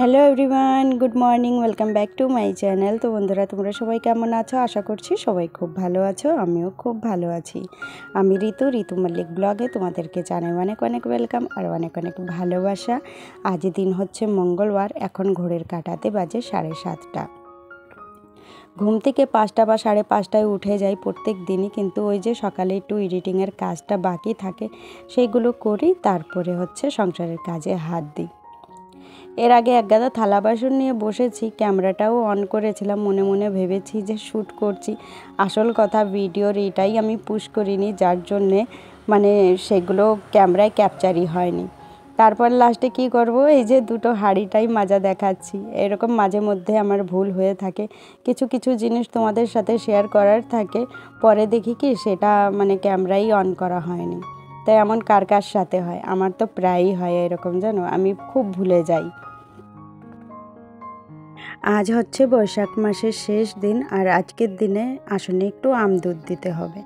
Hello everyone, good morning, welcome back to my channel. তো বন্ধুরা, তোমরা সবাই কেমন আছো? আশা করছি সবাই খুব ভালো আছো। আমিও খুব ভালো আছি। আমি ঋতু মল্লিক ব্লগে তোমাদেরকে জানাই অনেক অনেক ওয়েলকাম আর অনেক অনেক ভালোবাসা। আজ দিন হচ্ছে মঙ্গলবার। এখন ঘড়ির কাঁটাতে বাজে 7:30। ঘুম থেকে 5টা বা 5:30টায় উঠে যাই প্রত্যেক দিনই, কিন্তু ওই যে সকালে একটু এডিটিংয়ের কাজটা বাকি থাকে, সেইগুলো করি, তারপরে হচ্ছে সংসারের কাজে হাত দিই। এর আগে এক গাদা থালা বাসন নিয়ে বসেছি, ক্যামেরাটাও অন করেছিলাম, মনে মনে ভেবেছি যে শ্যুট করছি। আসল কথা, ভিডিওর এটাই আমি পুশ করিনি, যার জন্যে মানে সেগুলো ক্যামেরায় ক্যাপচারই হয়নি। তারপর লাস্টে কি করব, এই যে দুটো হাঁড়িটাই মাজা দেখাচ্ছি। এরকম মাঝে মধ্যে আমার ভুল হয়ে থাকে, কিছু কিছু জিনিস তোমাদের সাথে শেয়ার করার থাকে, পরে দেখি কি সেটা মানে ক্যামেরাই অন করা হয়নি। তাই এমন কার কার সাথে হয়? আমার তো প্রায়ই হয় এরকম, জানো, আমি খুব ভুলে যাই। আজ হচ্ছে বৈশাখ মাসের শেষ দিন, আর আজকের দিনে আসনে একটু দুধ দিতে হবে,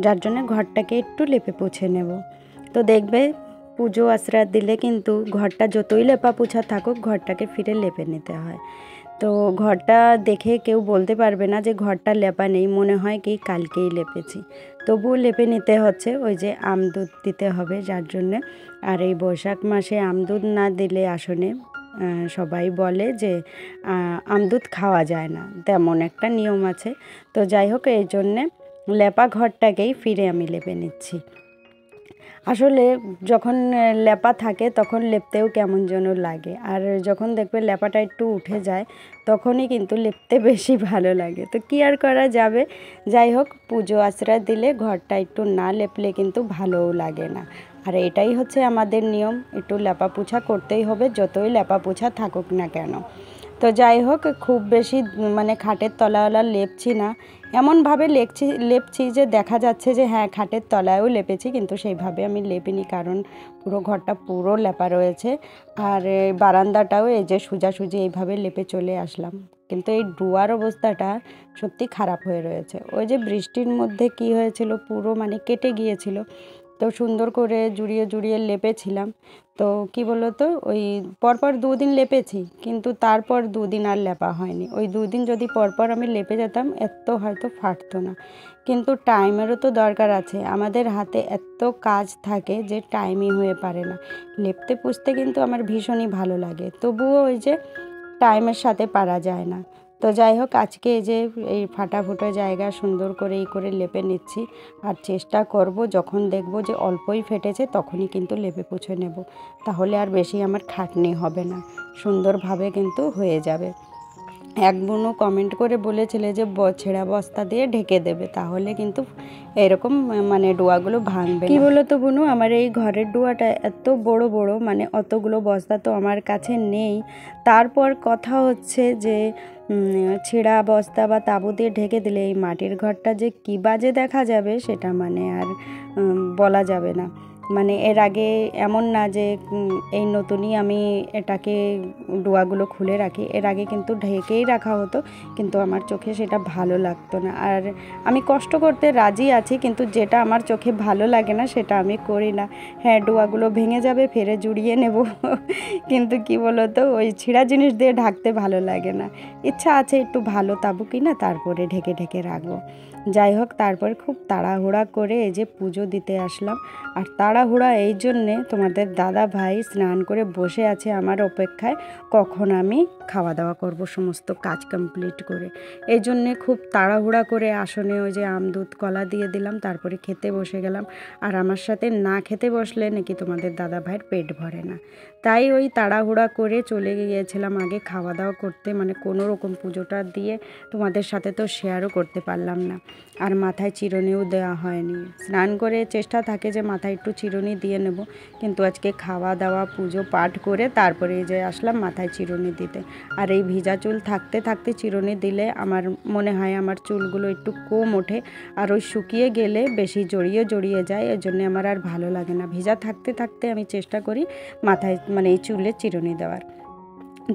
যার জন্য ঘরটাকে একটু লেপে পুছে নেব। তো দেখবে, পুজো আশ্রা দিলে কিন্তু ঘরটা যতই লেপা পুছা থাকুক, ঘরটাকে ফিরে লেপে নিতে হয়। তো ঘরটা দেখে কেউ বলতে পারবে না যে ঘরটা লেপা নেই, মনে হয় কি কালকেই লেপেছি। তবুও লেপে নিতে হচ্ছে, ওই যে দুধ দিতে হবে যার জন্যে। আর এই বৈশাখ মাসে দুধ না দিলে আসনে সবাই বলে যে দুধ খাওয়া যায় না, তেমন একটা নিয়ম আছে। তো যাই হোক, এই জন্যে লেপা ঘরটাকেই ফিরে আমি লেপে নিচ্ছি। আসলে যখন লেপা থাকে তখন লেপতেও কেমন যেন লাগে, আর যখন দেখবে লেপাটা একটু উঠে যায় তখনই কিন্তু লেপতে বেশি ভালো লাগে। তো কী আর করা যাবে। যাই হোক, পুজো আশ্রা দিলে ঘরটা একটু না লেপলে কিন্তু ভালোও লাগে না। আর এটাই হচ্ছে আমাদের নিয়ম, একটু লেপা পোছা করতেই হবে, যতই লেপা পোছা থাকুক না কেন। তো যাই হোক, খুব বেশি মানে খাটের তলাওয়ালা লেপছি না, এমনভাবে লেপছি যে দেখা যাচ্ছে যে হ্যাঁ খাটের তলায়ও লেপেছি, কিন্তু সেইভাবে আমি লেপিনি, কারণ পুরো ঘরটা পুরো লেপা রয়েছে। আর বারান্দাটাও এই যে সোজাসুজি এইভাবে লেপে চলে আসলাম, কিন্তু এই ডুয়ার অবস্থাটা সত্যি খারাপ হয়ে রয়েছে। ওই যে বৃষ্টির মধ্যে কি হয়েছিল, পুরো মানে কেটে গিয়েছিল। তো সুন্দর করে জুড়িয়ে জুড়িয়ে লেপেছিলাম। তো কি বলো তো, ওই পরপর 2 দিন লেপেছি, কিন্তু তারপর 2 দিন আর লেপা হয়নি। ওই 2 দিন যদি পরপর আমি লেপে যেতাম, এত হয়তো ফাটতো না। কিন্তু টাইমেরও তো দরকার আছে, আমাদের হাতে এত কাজ থাকে যে টাইমই হয়ে পারে না। লেপতে পুছতে কিন্তু আমার ভীষণই ভালো লাগে, তবুও ওই যে টাইমের সাথে পারা যায় না। তো যাই হোক, আজকে এই যে এই ফাটাফুটো জায়গা সুন্দর করে এই করে লেপে নিচ্ছি। আর চেষ্টা করব যখন দেখব যে অল্পই ফেটেছে তখনই কিন্তু লেপে পুছে নেব, তাহলে আর বেশি আমার খাটনি হবে না, সুন্দরভাবে কিন্তু হয়ে যাবে। এক বোনও কমেন্ট করে বলেছিলে যে ছেঁড়া বস্তা দিয়ে ঢেকে দেবে, তাহলে কিন্তু এরকম মানে ডোয়াগুলো ভাঙবে না। কি বলো তো বোনু, আমার এই ঘরের ডোয়াটা এত বড় বড়, মানে অতগুলো বস্তা তো আমার কাছে নেই। তারপর কথা হচ্ছে যে ছেঁড়া বস্তা বা তাঁবু দিয়ে ঢেকে দিলে এই মাটির ঘরটা যে কী বাজে দেখা যাবে, সেটা মানে আর বলা যাবে না। মানে এর আগে এমন না যে এই নতুনই আমি এটাকে ডোয়াগুলো খুলে রাখি, এর আগে কিন্তু ঢেকেই রাখা হতো, কিন্তু আমার চোখে সেটা ভালো লাগতো না। আর আমি কষ্ট করতে রাজি আছি, কিন্তু যেটা আমার চোখে ভালো লাগে না সেটা আমি করি না। হ্যাঁ, ডোয়াগুলো ভেঙে যাবে, ফেরে জুড়িয়ে নেব, কিন্তু কি বলো তো, ওই ছিঁড়া জিনিস দিয়ে ঢাকতে ভালো লাগে না। ইচ্ছা আছে একটু ভালো তাবু কিনা তারপরে ঢেকে ঢেকে রাখবো। যাই হোক, তারপর খুব তাড়াহুড়া করে এই যে পুজো দিতে আসলাম। আর তাড়াহুড়া এই জন্যে, তোমাদের দাদা ভাই স্নান করে বসে আছে আমার অপেক্ষায়, কখন আমি খাওয়া দাওয়া করব সমস্ত কাজ কমপ্লিট করে। এই জন্যে খুব তাড়াহুড়া করে আসনে ওই যে দুধ কলা দিয়ে দিলাম, তারপরে খেতে বসে গেলাম। আর আমার সাথে না খেতে বসলে নাকি তোমাদের দাদা ভাইয়ের পেট ভরে না, তাই ওই তাড়াহুড়া করে চলে গিয়েছিলাম আগে খাওয়া দাওয়া করতে। মানে কোনো রকম পুজোটা দিয়ে তোমাদের সাথে তো শেয়ারও করতে পারলাম না। আর মাথায় চিরুনিও দেওয়া হয়নি। স্নান করে চেষ্টা থাকে যে মাথায় একটু চিরুনি দিয়ে নেব, কিন্তু আজকে খাওয়া দাওয়া পুজো পাঠ করে তারপরে যে আসলাম মাথায় চিরুনি দিতে। আর এই ভিজা চুল থাকতে থাকতে চিরুনি দিলে আমার মনে হয় আমার চুলগুলো একটু কম ওঠে, আর ওই শুকিয়ে গেলে বেশি জড়িয়ে জড়িয়ে যায়, এর জন্য আমার আর ভালো লাগে না। ভিজা থাকতে থাকতে আমি চেষ্টা করি মাথায় মানে এই চুলে চিরুনি দেওয়ার।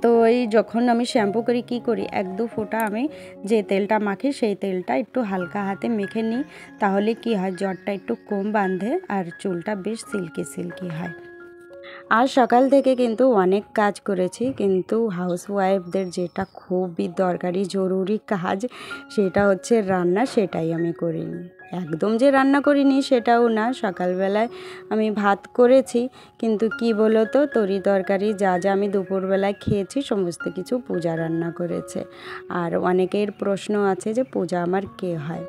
তো এই যখন আমি শ্যাম্পু করি কি করি, 1-2 ফোঁটা আমি যে তেলটা মাখি সেই তেলটা একটু হালকা হাতে মেখে নিই, তাহলে কি হয়, জ্বরটা একটু কম বাঁধে আর চুলটা বেশ সিল্কি সিল্কি হয়। আর সকাল থেকে কিন্তু অনেক কাজ করেছি, কিন্তু হাউসওয়াইফদের যেটা খুবই দরকারি জরুরি কাজ সেটা হচ্ছে রান্না, সেটাই আমি করিনি। একদম যে রান্না করিনি সেটাও না, সকালবেলায় আমি ভাত করেছি, কিন্তু কি বলো তো তরি তরকারি যা যা আমি দুপুরবেলায় খেয়েছি সমস্ত কিছু পূজা রান্না করেছে। আর অনেকের প্রশ্ন আছে যে পূজা আমার কে হয়।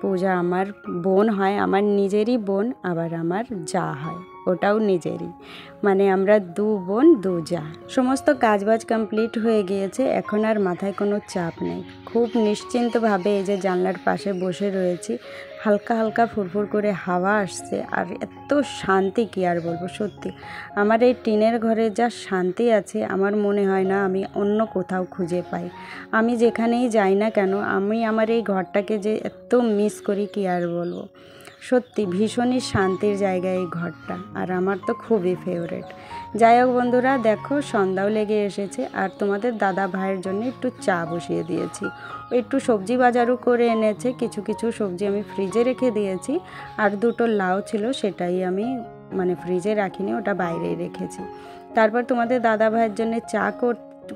পূজা আমার বোন হয়, আমার নিজেরই বোন, আবার আমার যা হয় ওটাও নিজেরই, মানে আমরা দু বোন দু যা। সমস্ত কাজবাজ কমপ্লিট হয়ে গিয়েছে, এখন আর মাথায় কোনো চাপ নেই। খুব নিশ্চিন্তভাবে এই যে জানলার পাশে বসে রয়েছি, হালকা হালকা ফুরফুর করে হাওয়া আসছে, আর এত শান্তি কি আর বলবো। সত্যি আমার এই টিনের ঘরে যা শান্তি আছে আমার মনে হয় না আমি অন্য কোথাও খুঁজে পাই। আমি যেখানেই যাই না কেন আমি আমার এই ঘরটাকে যে এত মিস করি কি আর বলবো। সত্যি ভীষণই শান্তির জায়গা এই ঘরটা, আর আমার তো খুবই ফেভারেট। যাই হোক বন্ধুরা, দেখো সন্ধ্যাও লেগে এসেছে, আর তোমাদের দাদা ভাইয়ের জন্য একটু চা বসিয়ে দিয়েছি। একটু সবজি বাজারও করে এনেছে, কিছু কিছু সবজি আমি ফ্রিজে রেখে দিয়েছি, আর দুটো লাউ ছিল সেটাই আমি মানে ফ্রিজে রাখিনি, ওটা বাইরেই রেখেছি। তারপর তোমাদের দাদা ভাইয়ের জন্য চা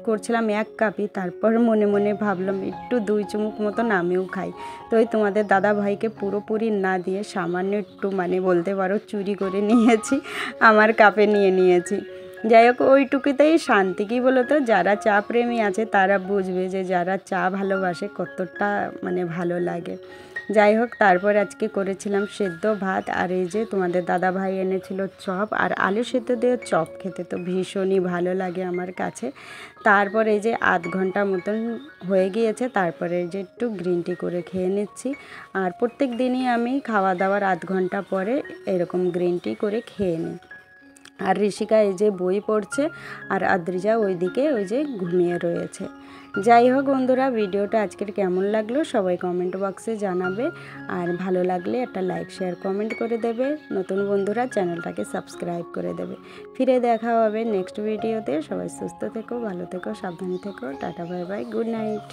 করছিলাম 1 কাপই, তারপর মনে মনে ভাবলাম একটু 2 চুমুক মতন আমিও খাই। তো ওই তোমাদের দাদা ভাইকে পুরোপুরি না দিয়ে সামান্য একটু মানে বলতে পারো চুরি করে নিয়েছি, আমার কাপে নিয়ে নিয়েছি। যাই হোক ওইটুকুতেই শান্তি। কী বলো তো, যারা চা প্রেমী আছে তারা বুঝবে যে যারা চা ভালোবাসে কতটা মানে ভালো লাগে। যাই হোক তারপর আজকে করেছিলাম সেদ্ধ ভাত, আর এই যে তোমাদের দাদা ভাই এনেছিল চপ, আর আলু সেদ্ধ দিয়ে চপ খেতে তো ভীষণই ভালো লাগে আমার কাছে। তারপর এই যে আধ ঘন্টা মতন হয়ে গিয়েছে, তারপরে এই যে একটু গ্রিন টি করে খেয়ে নিচ্ছি। আর প্রত্যেক দিনই আমি খাওয়া দাওয়ার আধ ঘন্টা পরে এরকম গ্রিন টি করে খেয়ে নিই। আর ঋষিকা এই যে বই পড়ছে, আর আদ্রিজা ওইদিকে ওই যে ঘুমিয়ে রয়েছে। যাই হোক বন্ধুরা, ভিডিওটা আজকের কেমন লাগলো সবাই কমেন্ট বক্সে জানাবে, আর ভালো লাগলে একটা লাইক শেয়ার কমেন্ট করে দেবে। নতুন বন্ধুরা চ্যানেলটাকে সাবস্ক্রাইব করে দেবে। ফিরে দেখা হবে নেক্সট ভিডিওতে। সবাই সুস্থ থেকো, ভালো থেকো, সাবধানে থেকো। Tata, bye bye, good night.